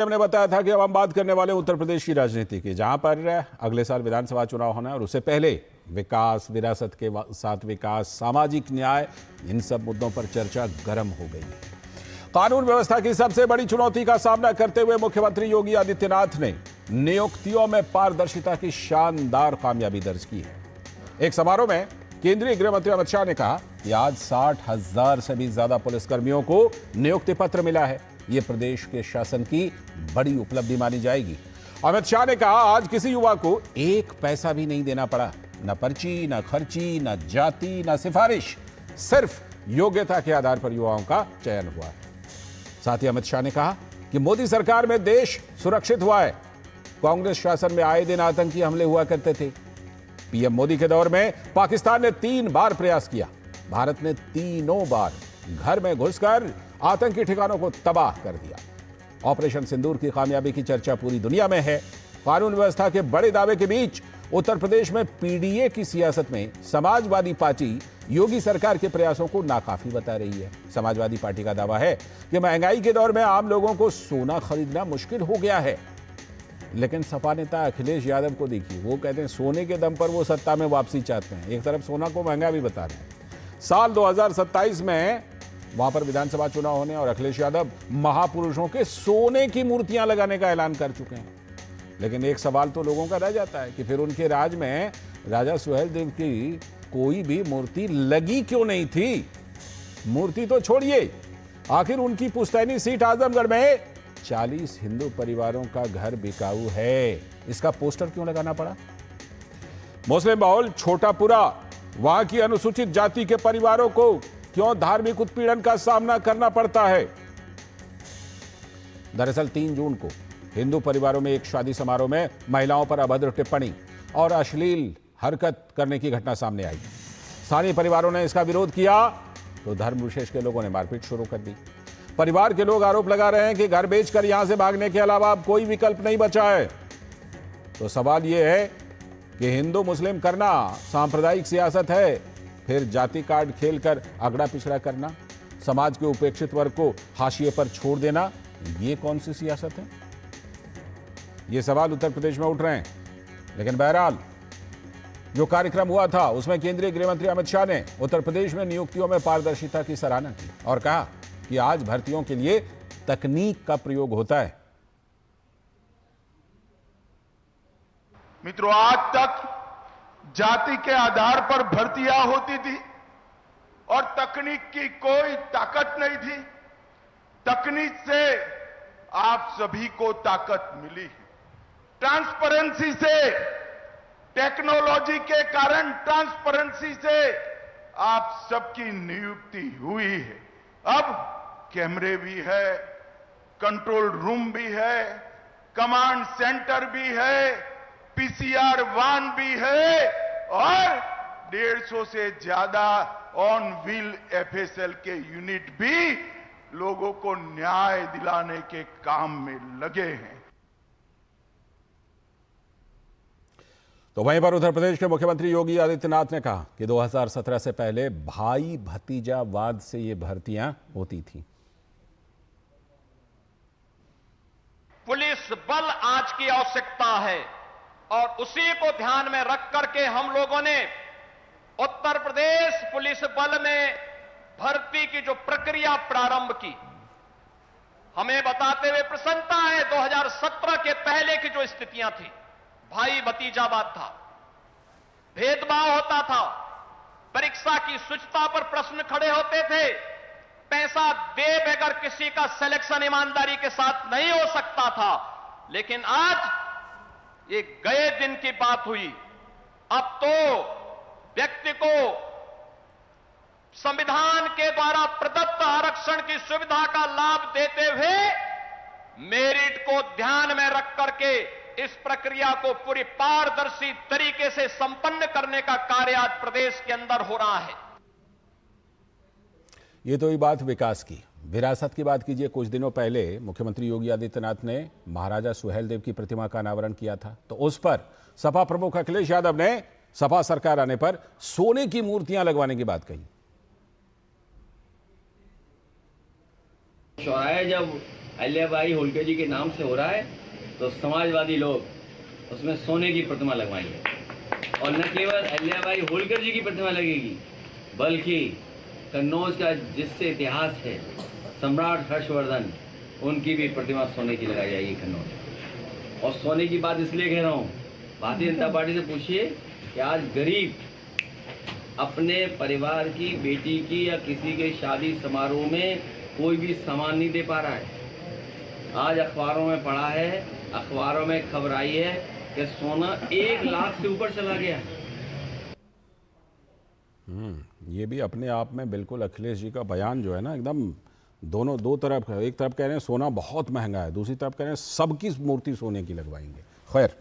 हमने बताया था कि अब हम बात करने वाले उत्तर प्रदेश की राजनीति की, जहां पर अगले साल विधानसभा चुनाव होना है और उससे पहले विकास, विरासत के साथ विकास, सामाजिक न्याय, इन सब मुद्दों पर चर्चा गर्म हो गई है। कानून व्यवस्था की सबसे बड़ी चुनौती का सामना करते हुए मुख्यमंत्री योगी आदित्यनाथ ने नियुक्तियों में पारदर्शिता की शानदार कामयाबी दर्ज की है। एक समारोह में केंद्रीय गृह मंत्री अमित शाह ने कहा कि आज 60,000 से भी ज्यादा पुलिसकर्मियों को नियुक्ति पत्र मिला है। यह प्रदेश के शासन की बड़ी उपलब्धि मानी जाएगी। अमित शाह ने कहा, आज किसी युवा को एक पैसा भी नहीं देना पड़ा, न पर्ची, न खर्ची, न जाति, न सिफारिश, सिर्फ योग्यता के आधार पर युवाओं का चयन हुआ है। साथ ही अमित शाह ने कहा कि मोदी सरकार में देश सुरक्षित हुआ है। कांग्रेस शासन में आए दिन आतंकी हमले हुआ करते थे। पीएम मोदी के दौर में पाकिस्तान ने 3 बार प्रयास किया, भारत ने तीनों बार घर में घुसकर आतंकी ठिकानों को तबाह कर दिया। ऑपरेशन सिंदूर की कामयाबी की चर्चा पूरी दुनिया में है। कानून व्यवस्था के बड़े दावे के बीच उत्तर प्रदेश में पीडीए की सियासत में समाजवादी पार्टी योगी सरकार के प्रयासों को नाकाफी बता रही है। समाजवादी पार्टी का दावा है कि महंगाई के दौर में आम लोगों को सोना खरीदना मुश्किल हो गया है। लेकिन सपा नेता अखिलेश यादव को देखिए, वो कहते हैं सोने के दम पर वो सत्ता में वापसी चाहते हैं। एक तरफ सोना को महंगा भी बता रहे हैं। साल 2027 में वहां पर विधानसभा चुनाव होने और अखिलेश यादव महापुरुषों के सोने की मूर्तियां लगाने का ऐलान कर चुके हैं। लेकिन एक सवाल तो लोगों का रह जाता है कि फिर उनके राज में राजा सुहेलदेव की कोई भी मूर्ति लगी क्यों नहीं थी? मूर्ति तो छोड़िए, आखिर उनकी पुश्तैनी सीट आजमगढ़ में 40 हिंदू परिवारों का घर बिकाऊ है, इसका पोस्टर क्यों लगाना पड़ा? मुस्लिम बहुल छोटापुरा, वहां की अनुसूचित जाति के परिवारों को क्यों धार्मिक उत्पीड़न का सामना करना पड़ता है? दरअसल 3 जून को हिंदू परिवारों में एक शादी समारोह में महिलाओं पर अभद्र टिप्पणी और अश्लील हरकत करने की घटना सामने आई। स्थानीय परिवारों ने इसका विरोध किया तो धर्म विशेष के लोगों ने मारपीट शुरू कर दी। परिवार के लोग आरोप लगा रहे हैं कि घर बेचकर यहां से भागने के अलावा अब कोई विकल्प नहीं बचा है। तो सवाल यह है कि हिंदू मुस्लिम करना सांप्रदायिक सियासत है, फिर जाति कार्ड खेलकर अगड़ा पिछड़ा करना, समाज के उपेक्षित वर्ग को हाशिए पर छोड़ देना, यह कौन सी सियासत है? ये सवाल उत्तर प्रदेश में उठ रहे हैं। लेकिन बहरहाल जो कार्यक्रम हुआ था उसमें केंद्रीय गृह मंत्री अमित शाह ने उत्तर प्रदेश में नियुक्तियों में पारदर्शिता की सराहना की और कहा कि आज भर्तियों के लिए तकनीक का प्रयोग होता है। मित्रों, आज तक जाति के आधार पर भर्तियां होती थी और तकनीक की कोई ताकत नहीं थी। तकनीक से आप सभी को ताकत मिली है। ट्रांसपेरेंसी से, टेक्नोलॉजी के कारण ट्रांसपेरेंसी से आप सबकी नियुक्ति हुई है। अब कैमरे भी है, कंट्रोल रूम भी है, कमांड सेंटर भी है, पीसीआर वाहन भी है और 150 से ज्यादा ऑन व्हील एफएसएल के यूनिट भी लोगों को न्याय दिलाने के काम में लगे हैं। तो वहीं पर उत्तर प्रदेश के मुख्यमंत्री योगी आदित्यनाथ ने कहा कि 2017 से पहले भाई भतीजावाद से ये भर्तियां होती थी। पुलिस बल आज की आवश्यकता है और उसी को ध्यान में रख करके हम लोगों ने उत्तर प्रदेश पुलिस बल में भर्ती की जो प्रक्रिया प्रारंभ की, हमें बताते हुए प्रसन्नता है 2017 के पहले की जो स्थितियां थी, भाई भतीजावाद था, भेदभाव होता था, परीक्षा की शुचिता पर प्रश्न खड़े होते थे, पैसा दे बगैर किसी का सिलेक्शन ईमानदारी के साथ नहीं हो सकता था। लेकिन आज ये गए दिन की बात हुई। अब तो व्यक्ति को संविधान के द्वारा प्रदत्त आरक्षण की सुविधा का लाभ देते हुए मेरिट को ध्यान में रख करके इस प्रक्रिया को पूरी पारदर्शी तरीके से संपन्न करने का कार्य आज प्रदेश के अंदर हो रहा है। ये तो ही बात विकास की। विरासत की बात कीजिए। कुछ दिनों पहले मुख्यमंत्री योगी आदित्यनाथ ने महाराजा सुहेलदेव की प्रतिमा का अनावरण किया था, तो उस पर सपा प्रमुख अखिलेश यादव ने सपा सरकार आने पर सोने की मूर्तियां लगवाने की बात कही। चौराहे जब अहिल्याबाई होलकर जी के नाम से हो रहा है, तो समाजवादी लोग उसमें सोने की प्रतिमा लगवाएंगे। और न केवल अहिल्याबाई होलकर जी की प्रतिमा लगेगी, बल्कि कन्नौज का जिससे इतिहास है, सम्राट हर्षवर्धन, उनकी भी प्रतिमा सोने की लगाई जाएगी कन्नौज। और सोने की बात इसलिए कह रहा हूँ, भारतीय जनता पार्टी से पूछिए कि आज गरीब अपने परिवार की बेटी की या किसी के शादी समारोह में कोई भी सामान नहीं दे पा रहा है। आज अखबारों में पढ़ा है, अखबारों में खबर आई है कि सोना 1 लाख से ऊपर चला गया। ये भी अपने आप में बिल्कुल अखिलेश जी का बयान जो है ना, एकदम दोनों दो तरफ है। एक तरफ कह रहे हैं सोना बहुत महंगा है, दूसरी तरफ कह रहे हैं सबकी मूर्ति सोने की लगवाएंगे। खैर,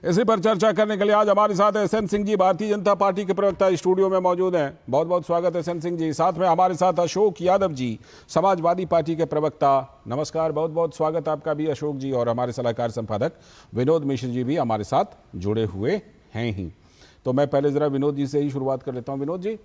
इसी पर चर्चा करने के लिए आज हमारे साथ एसएन सिंह जी, भारतीय जनता पार्टी के प्रवक्ता, स्टूडियो में मौजूद हैं। बहुत बहुत स्वागत एसएन सिंह जी। साथ में हमारे साथ अशोक यादव जी, समाजवादी पार्टी के प्रवक्ता। नमस्कार, बहुत बहुत स्वागत आपका भी अशोक जी। और हमारे सलाहकार संपादक विनोद मिश्र जी भी हमारे साथ जुड़े हुए हैं ही। तो मैं पहले जरा विनोद जी से ही शुरुआत कर लेता हूँ। विनोद जी,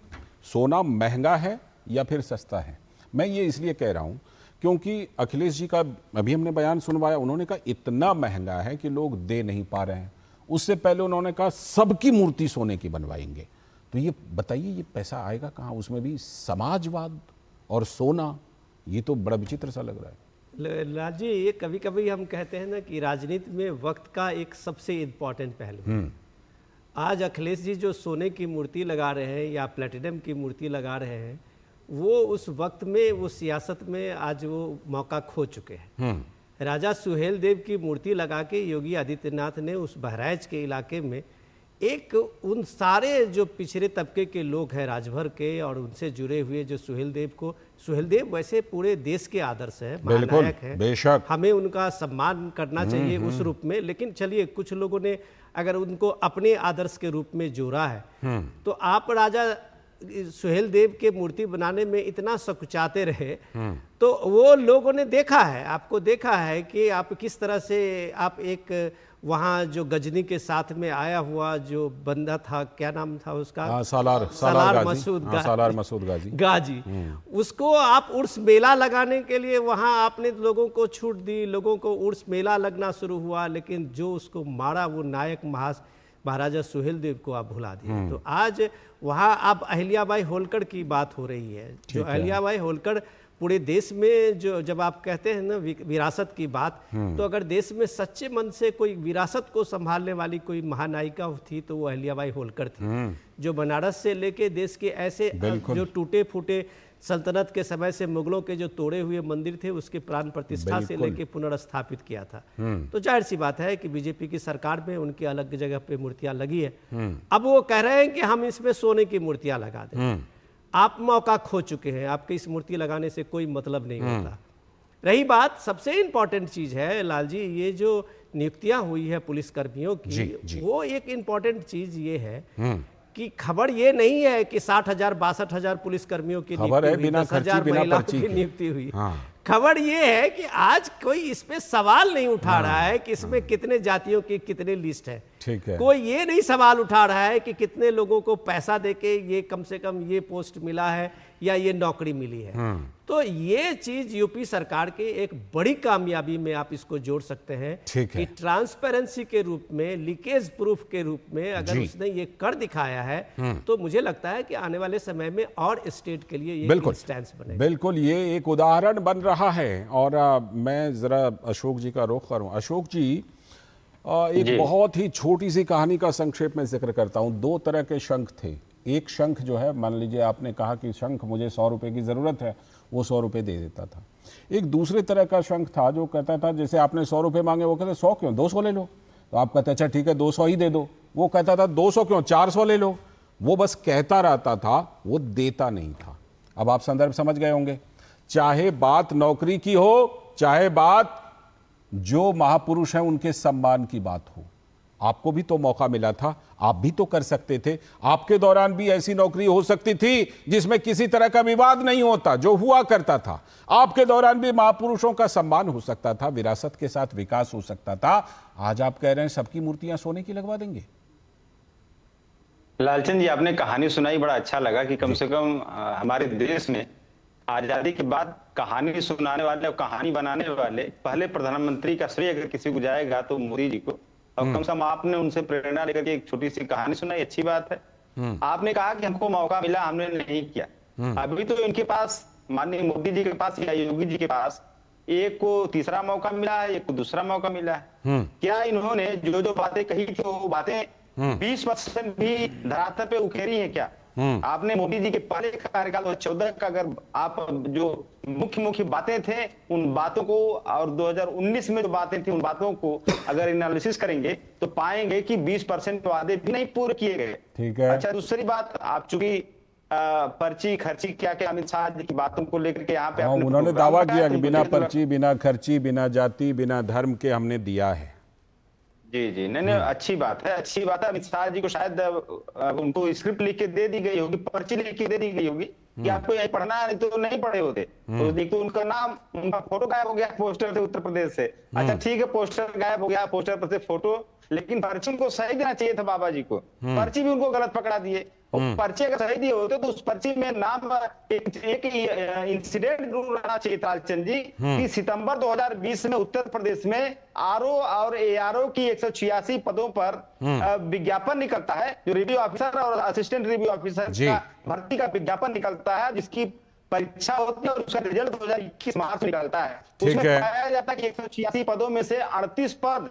सोना महंगा है या फिर सस्ता है? मैं ये इसलिए कह रहा हूँ क्योंकि अखिलेश जी का अभी हमने बयान सुनवाया, उन्होंने कहा इतना महंगा है कि लोग दे नहीं पा रहे हैं। उससे पहले उन्होंने कहा सबकी मूर्ति सोने की बनवाएंगे। तो ये बताइए, ये पैसा आएगा कहाँ? उसमें भी समाजवाद और सोना, ये तो बड़ा विचित्र सा लग रहा है। लाल जी, ये कभी कभी हम कहते हैं ना कि राजनीति में वक्त का एक सबसे इम्पॉर्टेंट पहलू है। आज अखिलेश जी जो सोने की मूर्ति लगा रहे हैं या प्लेटिनम की मूर्ति लगा रहे हैं, वो उस वक्त में, वो सियासत में आज वो मौका खो चुके हैं। राजा सुहेल देव की मूर्ति लगा के योगी आदित्यनाथ ने उस बहराइच के इलाके में एक उन सारे जो पिछड़े तबके के लोग हैं राजभर के और उनसे जुड़े हुए जो सुहेल देव वैसे पूरे देश के आदर्श है, महानायक है, बेशक हमें उनका सम्मान करना चाहिए उस रूप में। लेकिन चलिए, कुछ लोगों ने अगर उनको अपने आदर्श के रूप में जोड़ा है, तो आप राजा सुहेल देव के मूर्ति बनाने में इतना सकुचाते रहे, तो वो लोगों ने देखा है, आपको देखा है कि आप किस तरह से आप एक वहाँ जो गजनी के साथ में आया हुआ जो बंदा था, क्या नाम था उसका? सालार मसूद गाजी। उसको आप उर्स मेला लगाने के लिए वहाँ आपने लोगों को छूट दी, लोगों को उर्स मेला लगना शुरू हुआ, लेकिन जो उसको मारा वो नायक महाराजा सुहेल देव को आप भुला दिए। तो आज वहाँ अब अहिल्याबाई होलकर की बात हो रही है। जो अहिल्याबाई होलकर पूरे देश में, जो जब आप कहते हैं ना विरासत की बात, तो अगर देश में सच्चे मन से कोई विरासत को संभालने वाली कोई महानायिका थी तो वो अहिल्याबाई होलकर थी, जो बनारस से लेके देश के ऐसे जो टूटे फूटे सल्तनत के समय से मुगलों के जो तोड़े हुए मंदिर थे उसके प्राण प्रतिष्ठा से लेके पुनर्स्थापित किया था। तो जाहिर सी बात है कि बीजेपी की सरकार में उनकी अलग जगह पे मूर्तियां लगी है। अब वो कह रहे हैं कि हम इसमें सोने की मूर्तियां लगा दें। आप मौका खो चुके हैं, आपके इस मूर्ति लगाने से कोई मतलब नहीं होता। रही बात, सबसे इंपॉर्टेंट चीज है लाल जी, ये जो नियुक्तियां हुई है पुलिस कर्मियों की, वो एक इंपॉर्टेंट चीज ये है कि खबर ये नहीं है कि 60,000 62,000 पुलिस कर्मियों की नियुक्ति हुई, 10,000 महिलाओं की नियुक्ति हुई। खबर ये है कि आज कोई इस पे सवाल नहीं उठा रहा है कि इसमें कितने जातियों की कितने लिस्ट है। ठीक है, कोई ये नहीं सवाल उठा रहा है कि कितने लोगों को पैसा देके ये कम से कम ये पोस्ट मिला है या ये नौकरी मिली है। तो ये चीज यूपी सरकार के एक बड़ी कामयाबी में आप इसको जोड़ सकते हैं कि ट्रांसपेरेंसी के रूप में, लीकेज प्रूफ के रूप में अगर उसने ये कर दिखाया है, तो मुझे लगता है कि आने वाले समय में और स्टेट के लिए ये इंस्टेंस बनेगा। बिल्कुल, ये एक उदाहरण बन रहा है। और मैं जरा अशोक जी का रुख करूं। अशोक जी, एक बहुत ही छोटी सी कहानी का संक्षेप में जिक्र करता हूं। 2 तरह के शंख थे। एक शंख जो है, मान लीजिए आपने कहा कि शंख मुझे 100 रुपए की जरूरत है, वो 100 रुपए दे देता था। एक दूसरे तरह का शंख था जो कहता था, जैसे आपने 100 रुपए मांगे, वो कहते 100 क्यों, 200 ले लो। तो आप कहते अच्छा ठीक है 200 ही दे दो। वो कहता था 200 क्यों, 400 ले लो। वो बस कहता रहता था, वो देता नहीं था। अब आप संदर्भ समझ गए होंगे। चाहे बात नौकरी की हो, चाहे बात जो महापुरुष हैं उनके सम्मान की बात हो, आपको भी तो मौका मिला था, आप भी तो कर सकते थे। आपके दौरान भी ऐसी नौकरी हो सकती थी जिसमें किसी तरह का विवाद नहीं होता, जो हुआ करता था। आपके दौरान भी महापुरुषों का सम्मान हो सकता था, विरासत के साथ विकास हो सकता था। आज आप कह रहे हैं सबकी मूर्तियां सोने की लगवा देंगे। लालचंद जी, आपने कहानी सुनाई, बड़ा अच्छा लगा कि कम से कम हमारे देश में आजादी के बाद कहानी सुनाने वाले और कहानी बनाने वाले पहले प्रधानमंत्री का श्रेय अगर किसी को जाएगा तो मोदी जी को। और कम से कम आपने उनसे प्रेरणा लेकर के एक छोटी सी कहानी सुनाई, अच्छी बात है। आपने कहा कि हमको मौका मिला, हमने नहीं किया। अभी तो इनके पास, माननीय मोदी जी के पास या योगी जी के पास, एक को तीसरा मौका मिला है, एक को दूसरा मौका मिला है। क्या इन्होंने जो जो बातें कही थी वो बातें 20% भी धरातल पे उकेरी है क्या? आपने मोदी जी के पहले कार्यकाल 2014 का अगर आप जो मुख्य बातें थे उन बातों को और 2019 में जो बातें थी उन बातों को अगर एनालिसिस करेंगे तो पाएंगे कि 20% वादे भी नहीं पूरे किए गए। ठीक है। अच्छा, दूसरी बात, आप चूंकि पर्ची खर्ची क्या क्या अमित शाह जी की बातों को लेकर के यहाँ पे उन्होंने दावा किया कि बिना पर्ची, बिना खर्ची, बिना जाति, बिना धर्म के हमने दिया है। जी जी, नहीं अच्छी बात है, अच्छी बात है। अमित शाह जी को शायद उनको स्क्रिप्ट लिख के दे दी गई होगी, पर्ची लिख के दे दी गई होगी कि आपको यही पढ़ना है, नहीं तो नहीं पढ़े होते। तो देख तो उनका नाम, उनका फोटो गायब हो गया पोस्टर से उत्तर प्रदेश से। अच्छा ठीक है, पोस्टर गायब हो गया, पोस्टर पर से फोटो, लेकिन पर्ची उनको सही देना चाहिए था बाबा जी को। पर्ची भी उनको गलत पकड़ा दिए। पर्ची अगर सही दिए होते तो उस पर्ची में नाम एक इंसिडेंट जरूर रहना चाहिए था चंद जी कि सितंबर 2020 में उत्तर प्रदेश में आरओ और एआरओ की 186 पदों पर विज्ञापन निकलता है, जो रिव्यू ऑफिसर और असिस्टेंट रिव्यू ऑफिसर का भर्ती का विज्ञापन निकलता है, जिसकी परीक्षा होती है और उसका रिजल्ट 2021 मार्च में निकलता है। उसमें पाया जाता है कि 186 पदों में से 38 पद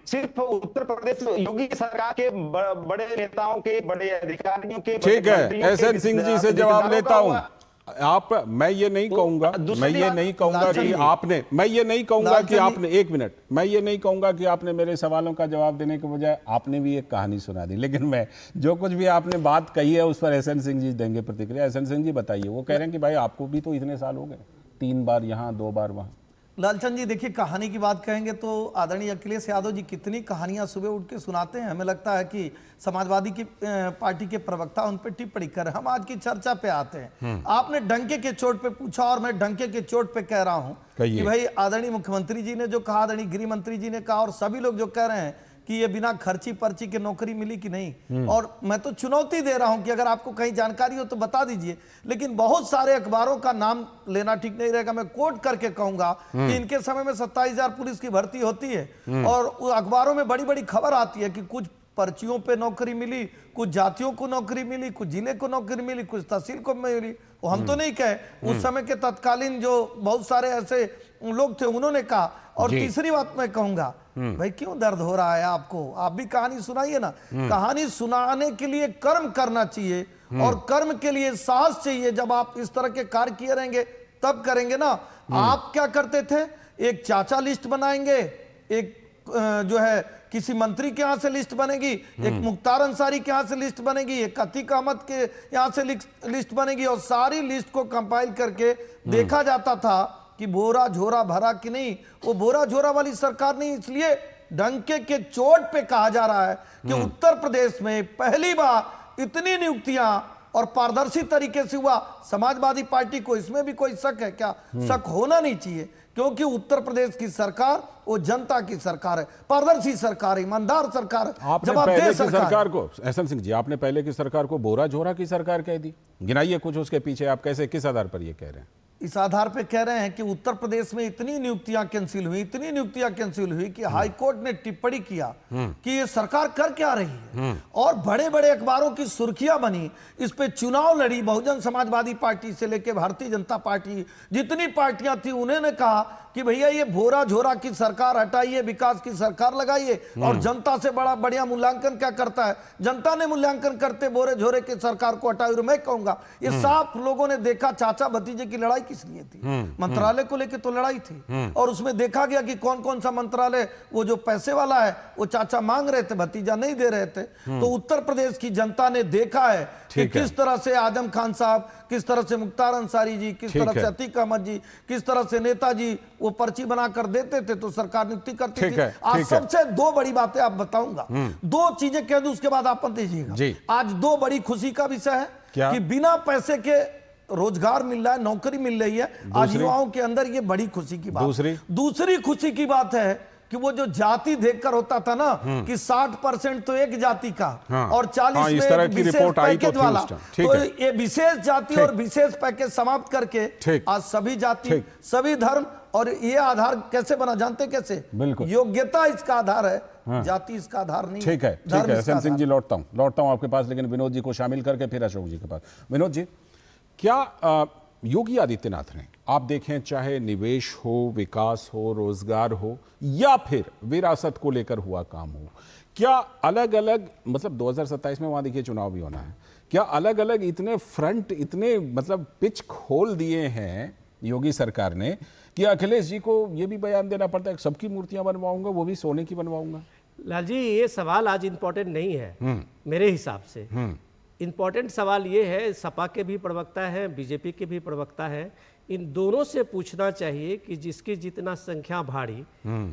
सिर्फ उत्तर प्रदेश योगी सरकार के बड़े नेताओं के, बड़े अधिकारियों के। ठीक है, एसएन सिंह जी से जवाब लेता हूं। आप, मैं ये नहीं कहूंगा कि आपने, मैं ये नहीं कहूंगा कि आपने, एक मिनट, मैं ये नहीं कहूंगा कि आपने मेरे सवालों का जवाब देने के बजाय आपने भी एक कहानी सुना दी। लेकिन मैं जो कुछ भी आपने बात कही है उस पर एसएन सिंह जी देंगे प्रतिक्रिया। एसएन सिंह जी बताइए। वो कह रहे हैं कि भाई आपको भी तो इतने साल हो गए, 3 बार यहाँ 2 बार वहां। लालचंद जी देखिए, कहानी की बात कहेंगे तो आदरणीय अखिलेश यादव जी कितनी कहानियां सुबह उठ के सुनाते हैं। हमें लगता है कि समाजवादी की पार्टी के प्रवक्ता उन पर टिप्पणी कर। हम आज की चर्चा पे आते हैं। आपने डंके के चोट पे पूछा और मैं डंके के चोट पे कह रहा हूं कि भाई आदरणीय मुख्यमंत्री जी ने जो कहा, आदरणीय गृह मंत्री जी ने कहा और सभी लोग जो कह रहे हैं कि ये बिना खर्ची पर्ची के नौकरी मिली कि नहीं, और मैं तो चुनौती दे रहा हूं कि अगर आपको कहीं जानकारी हो तो बता दीजिए। लेकिन बहुत सारे अखबारों का नाम लेना ठीक नहीं रहेगा, मैं कोट करके कहूंगा कि इनके समय में 27,000 पुलिस की भर्ती होती है और अखबारों में बड़ी बड़ी खबर आती है कि कुछ पर्चियों पे नौकरी मिली, कुछ जातियों को नौकरी मिली, कुछ जिले को नौकरी मिली, कुछ तहसील को मिली। वो हम तो नहीं कहे, उस समय के तत्कालीन जो बहुत सारे ऐसे लोग थे उन्होंने कहा। और तीसरी बात मैं कहूंगा, भाई क्यों दर्द हो रहा है आपको? आप भी कहानी सुनाइए ना। कहानी सुनाने के लिए कर्म करना चाहिए और कर्म के लिए साहस चाहिए। जब आप इस तरह के कार्य किए रहेंगे तब करेंगे ना। आप क्या करते थे, एक चाचा लिस्ट बनाएंगे, एक जो है किसी मंत्री के यहां से लिस्ट बनेगी, एक मुख्तार अंसारी के यहां से लिस्ट बनेगी, एक अतीक अहमद के यहां से लिस्ट बनेगी और सारी लिस्ट को कंपाइल करके देखा जाता था कि बोरा झोरा भरा कि नहीं। वो बोरा झोरा वाली सरकार नहीं, इसलिए डंके के चोट पे कहा जा रहा है कि उत्तर प्रदेश में पहली बार इतनी नियुक्तियां और पारदर्शी तरीके से हुआ। समाजवादी पार्टी को इसमें भी कोई शक है क्या? शक होना नहीं चाहिए, क्योंकि उत्तर प्रदेश की सरकार वो जनता की सरकार है, पारदर्शी सरकार है, ईमानदार सरकार है। आपने पहले की सरकार को, एसएन सिंह जी, आपने पहले की सरकार को बोरा झोरा की सरकार कह दी। गिनाइए कुछ उसके पीछे, आप कैसे, किस आधार पर ये कह रहे हैं? इस आधार पे कह रहे हैं कि उत्तर प्रदेश में इतनी नियुक्तियां कैंसिल हुई, इतनी नियुक्तियां कैंसिल हुई कि हाई कोर्ट ने टिप्पणी किया कि ये सरकार कर क्या रही है। और बड़े बड़े अखबारों की सुर्खियां बनी, इस पे चुनाव लड़ी बहुजन समाजवादी पार्टी से लेकर भारतीय जनता पार्टी, जितनी पार्टियां थी उन्होंने कहा कि भैया ये भोरा झोरा की सरकार हटाइए, विकास की सरकार लगाइए। और जनता से बड़ा बढ़िया मूल्यांकन क्या करता है, जनता ने मूल्यांकन करते बोरे झोरे की सरकार को हटाई। और मैं कहूंगा ये साफ लोगों ने देखा, चाचा भतीजे की लड़ाई किस लिए थी? मंत्रालय को लेकर तो लड़ाई थी और उसमें देखा गया कि कौन कौन सा मंत्रालय वो जो पैसे वाला है वो चाचा मांग रहे थे, भतीजा नहीं दे रहे थे। तो उत्तर प्रदेश की जनता ने देखा है कि किस तरह से आजम खान साहब, किस तरह से मुख्तार अंसारी जी, किस तरह से अतीक अहमद जी, किस तरह से नेताजी वो पर्ची बनाकर देते थे तो सरकार नियुक्ति करती थी। आज सबसे 2 बड़ी बातें आप बताऊंगा, 2 चीजें कह दूं उसके बाद आप दीजिएगा। आज 2 बड़ी खुशी का विषय है कि बिना पैसे के रोजगार मिल रहा है, नौकरी मिल रही है आज युवाओं के अंदर, ये बड़ी खुशी की बात। दूसरी खुशी की बात है कि वो जो जाति देखकर होता था ना कि 60% तो एक जाति का और 40 इस में तरह एक की विशेष रिपोर्ट आई तो पैकेज थी वाला, उस टाइम। ठीक तो है। ये विशेष जाति और विशेष पैकेज समाप्त करके आज सभी जाति, सभी धर्म, और ये आधार कैसे बना जानते कैसे? बिल्कुल, योग्यता इसका आधार है, जाति इसका आधार नहीं। ठीक है, ठीक है। एसएन सिंह जी लौटता हूं आपके पास, लेकिन विनोद जी को शामिल करके फिर अशोक जी के पास। विनोद जी, क्या योगी आदित्यनाथ ने, आप देखें चाहे निवेश हो, विकास हो, रोजगार हो या फिर विरासत को लेकर हुआ काम हो, क्या अलग अलग, मतलब 2027 में वहां देखिए चुनाव भी होना है, क्या अलग अलग इतने फ्रंट, इतने मतलब पिच खोल दिए हैं योगी सरकार ने कि अखिलेश जी को यह भी बयान देना पड़ता है सबकी मूर्तियां बनवाऊंगा, वो भी सोने की बनवाऊंगा? लाल जी, ये सवाल आज इंपॉर्टेंट नहीं है मेरे हिसाब से। इंपॉर्टेंट सवाल ये है, सपा के भी प्रवक्ता है, बीजेपी के भी प्रवक्ता है, इन दोनों से पूछना चाहिए कि जिसकी जितना संख्या भारी,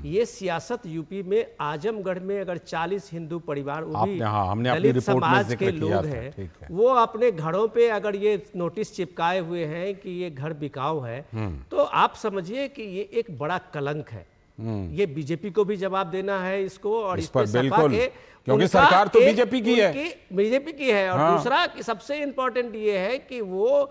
ये सियासत यूपी में आजमगढ़ में अगर 40 हिंदू परिवार, वो भी दलित समाज के लोग हैं, वो अपने घरों पे अगर ये नोटिस चिपकाए हुए हैं कि ये घर बिकाऊ है, तो आप समझिए कि ये एक बड़ा कलंक है। ये बीजेपी को भी जवाब देना है इसको, और इस पर सपा के, क्योंकि सरकार तो बीजेपी की है, बीजेपी की है। और दूसरा सबसे इंपॉर्टेंट ये है कि वो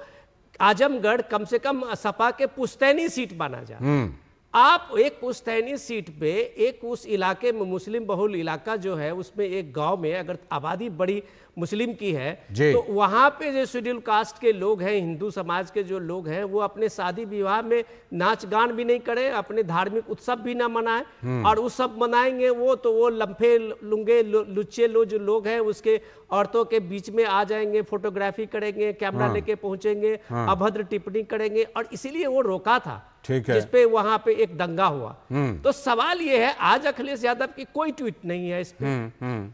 आजमगढ़ कम से कम सपा के पुश्तैनी सीट माना जाए। आप एक पुश्तैनी सीट पे, एक उस इलाके में, मुस्लिम बहुल इलाका जो है, उसमें एक गांव में अगर आबादी बड़ी मुस्लिम की है, तो वहां पे जो शेड्यूल कास्ट के लोग हैं, हिंदू समाज के जो लोग हैं, वो अपने शादी विवाह में नाच गान भी नहीं करें, अपने धार्मिक उत्सव भी ना मनाएं, और उत्सव मनाएंगे वो तो वो लम्फे लुंगे लुच्चे जो लोग हैं उसके औरतों के बीच में आ जाएंगे, फोटोग्राफी करेंगे, कैमरा लेके पहुंचेंगे, अभद्र टिप्पणी करेंगे, और इसीलिए वो रोका था, जिसपे वहां पे एक दंगा हुआ। तो सवाल ये है, आज अखिलेश यादव की कोई ट्वीट नहीं है इस पे,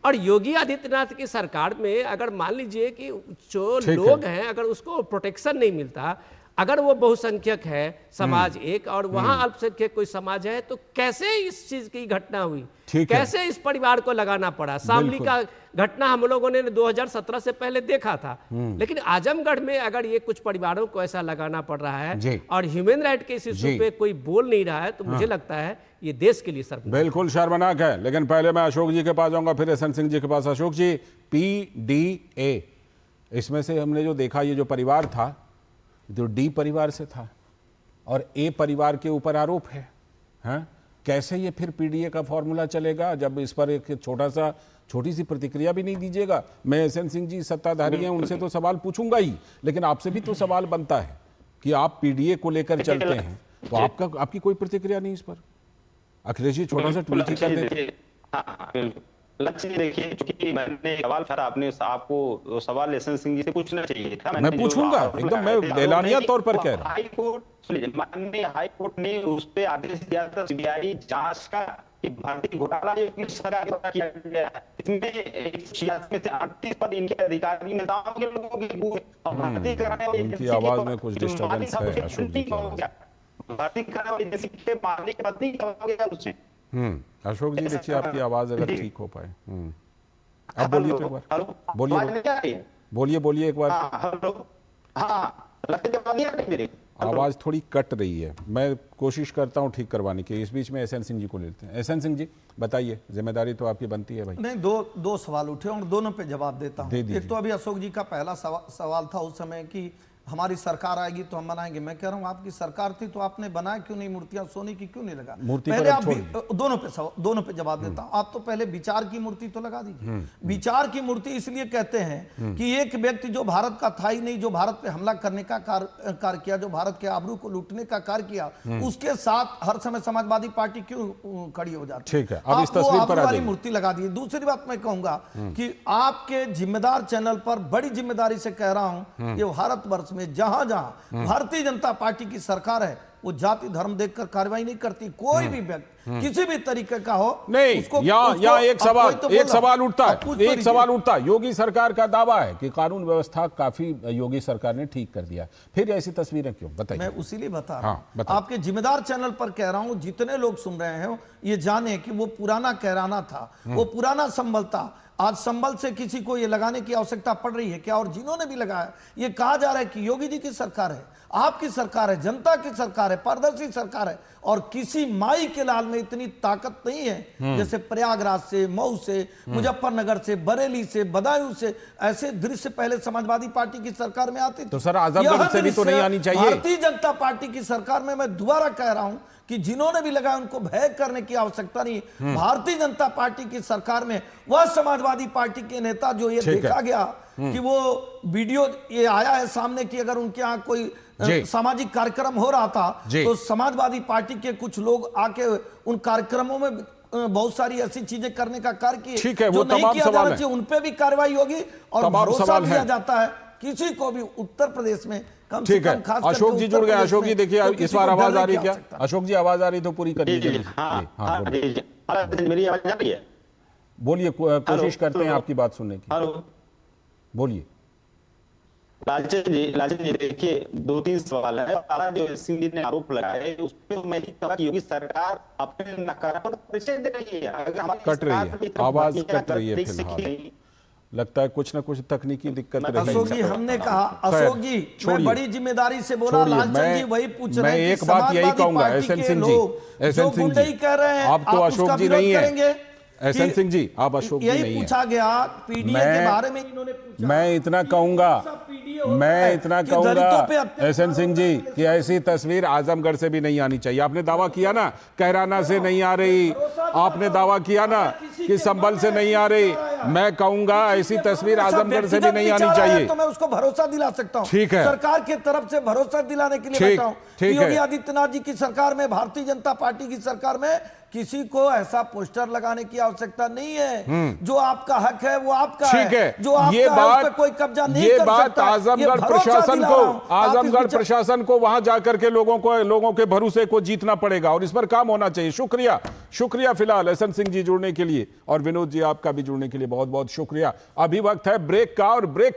और योगी आदित्यनाथ की सरकार में अगर मान लीजिए कि जो लोग हैं, अगर उसको प्रोटेक्शन नहीं मिलता, अगर वो बहुसंख्यक है समाज एक, और वहां अल्पसंख्यक कोई समाज है, तो कैसे इस चीज की घटना हुई, कैसे इस परिवार को लगाना पड़ा? शामली का घटना हम लोगों ने 2017 से पहले देखा था, लेकिन आजमगढ़ में अगर ये कुछ परिवारों को ऐसा लगाना पड़ रहा है और ह्यूमन राइट के इस इशू पे कोई बोल नहीं रहा है, तो मुझे लगता है ये देश के लिए बिल्कुल शर्मनाक है। लेकिन पहले मैं अशोक जी के पास जाऊंगा, फिर एसएन सिंह जी के पास। अशोक जी, PDA, इसमें से हमने जो देखा, ये जो परिवार था, जो डी परिवार से था और ए परिवार के ऊपर आरोप है, हैं? कैसे ये फिर PDA का फॉर्मूला चलेगा जब इस पर एक छोटी सी प्रतिक्रिया भी नहीं दीजिएगा? मैं एसएन सिंह जी सत्ताधारी हैं, उनसे तो सवाल पूछूंगा ही, लेकिन आपसे भी तो सवाल बनता है कि आप PDA को लेकर चलते हैं, तो आपकी कोई प्रतिक्रिया नहीं इस पर? अखिलेश जी छोटा सा ट्वीट ही कर देते। लक्ष्य देखिए, क्योंकि मैंने सवाल था, आपने आपको सवाल एसएन सिंह जी से पूछना चाहिए था। मैं पूछूंगा एकदम, मैं एलानिया तौर पर कह रहा हूं। हाई कोर्ट ने उस पे आदेश दिया था सीबीआई जांच का कि भर्ती घोटाला किया गया, इसमें 38 पद इनके अधिकारी नेताओं के लोगों की भर्ती कराने वाली उनकी आवाज में कुछ डिस्टर्बेंस है अशोक जी की आवाज। भर्ती कराने वाली एजेंसी के मालिक पद नहीं कहोगे उसमें। अशोक जी देखिए, आपकी आवाज अगर ठीक हो पाए। अब बोलिए तो एक बार, बोलिए एक बार। आवाज थोड़ी कट रही है, मैं कोशिश करता हूं ठीक करवाने की। इस बीच में एसएन सिंह जी को लेते हैं। एसएन सिंह जी बताइए, जिम्मेदारी तो आपकी बनती है भाई। नहीं, दो सवाल उठे और दोनों पे जवाब देता हूं। एक तो अभी अशोक जी का पहला सवाल था उस समय कि हमारी सरकार आएगी तो हम बनाएंगे। मैं कह रहा हूं आपकी सरकार थी तो आपने बनाया क्यों नहीं? मूर्तियां सोने की क्यों नहीं लगा? पहले आप दोनों पे जवाब देता हूं। आप तो पहले विचार की मूर्ति तो लगा दीजिए। विचार की मूर्ति इसलिए कहते हैं कि एक व्यक्ति जो भारत का था ही नहीं, जो भारत पे हमला करने का कार्य किया, जो भारत के आबरू को लूटने का कार्य किया, उसके साथ हर समय समाजवादी पार्टी क्यों खड़ी हो जाती? ठीक है, अब इस तस्वीर पर वाली मूर्ति लगा दी। दूसरी बात मैं कहूंगा कि आपके जिम्मेदार चैनल पर बड़ी जिम्मेदारी से कह रहा हूं, ये भारतवर्ष में जहां भारतीय जनता पार्टी की सरकार है, वो जाति धर्म देखकर कार्रवाई नहीं करती। कोई भी व्यक्ति किसी भी तरीके का हो नहीं, या एक सवाल उठता है। योगी सरकार का दावा है कि कानून व्यवस्था काफी योगी सरकार ने ठीक कर दिया, फिर ऐसी तस्वीरें क्यों? बताइए। मैं उसीलिए बता रहा हूं, आपके जिम्मेदार चैनल पर कह रहा हूं, जितने लोग सुन रहे हैं ये जाने कि वो पुराना कहराना था, वो पुराना संबल था। आज संबल से किसी को ये लगाने की आवश्यकता पड़ रही है क्या? और जिन्होंने भी लगाया, ये कहा जा रहा है कि योगी जी की सरकार है, आपकी सरकार है, जनता की सरकार है, पारदर्शी सरकार है, और किसी माई के लाल में इतनी ताकत नहीं है जैसे प्रयागराज से, मऊ से, मुजफ्फरनगर से, बरेली से, बदायूं से ऐसे दृश्य पहले समाजवादी पार्टी की सरकार में आते थे। तो सर आजमगढ़ से भी तो नहीं आनी चाहिए। भारतीय जनता पार्टी की सरकार में मैं दोबारा कह रहा हूं कि जिन्होंने भी लगाया उनको भय करने की आवश्यकता नहीं। भारतीय जनता पार्टी की सरकार में वह समाजवादी पार्टी के नेता जो ये देखा गया कि वो वीडियो ये आया है सामने कि अगर उनके यहाँ कोई सामाजिक कार्यक्रम हो रहा था तो समाजवादी पार्टी के कुछ लोग आके उन कार्यक्रमों में बहुत सारी ऐसी चीजें करने का कार्य किए। ठीक है, वो जो नहीं तमाम किया सवाल जाना है, चाहिए, उन पे भी कार्रवाई होगी और भरोसा दिया जाता है किसी को भी उत्तर प्रदेश में कम से ठीक है। कम खास अशोक जी जुड़ गए। अशोक जी देखिए तो इस बार आवाज आ रही है क्या? अशोक जी आवाज आ रही तो पूरी करिए। मेरी आवाज आ रही है? बोलिए, कोशिश करते हैं आपकी बात सुनने की। हेलो, बोलिए। लालचंद जी देखिए 2-3 सवाल है। जो सिंह जी ने आरोप लगाया है उस पर मैं ही कहूंगा कि योगी सरकार अपने नकारात्मक परिचय दे रही है। अगर हमारी कट रही है, आवाज कट रही है फिलहाल, लगता है कुछ ना कुछ तकनीकी दिक्कत रही। अशोक जी हमने कहा, अशोक जी मैं बड़ी जिम्मेदारी से बोला, लालचंद जी वही पूछ रहे हैं। मैं एक बात यही कहूंगा एसएन सिंह जी, एसएन सिंह जी कह रहे हैं आप तो अशोक जी नहीं है। एसएन सिंह जी आप अशोक जी नहीं है। यही पूछा गया पीडीए के बारे में इन्होंने पूछा। मैं इतना कहूंगा एसएन सिंह जी कि ऐसी तस्वीर आजमगढ़ से भी नहीं आनी चाहिए। आपने दावा किया ना कैराना से नहीं आ रही, आपने दावा किया ना कि संभल से नहीं आ रही, मैं कहूंगा ऐसी तस्वीर आजमगढ़ से भी नहीं आनी चाहिए। तो मैं उसको भरोसा दिला सकता हूं। ठीक है, सरकार की तरफ से भरोसा दिलाने के लिए बैठा हूं कि योगी आदित्यनाथ जी की सरकार में, भारतीय जनता पार्टी की सरकार में किसी को ऐसा पोस्टर लगाने की आवश्यकता नहीं है। जो आपका हक है वो आपका है, जो आपका है उस पर कोई कब्जा नहीं कर सकता। आजमगढ़ प्रशासन को वहां जाकर के लोगों के भरोसे को जीतना पड़ेगा और इस पर काम होना चाहिए। शुक्रिया फिलहाल एसएन सिंह जी जुड़ने के लिए और विनोद जी आपका भी जुड़ने के लिए बहुत बहुत शुक्रिया। अभी वक्त है ब्रेक का और ब्रेक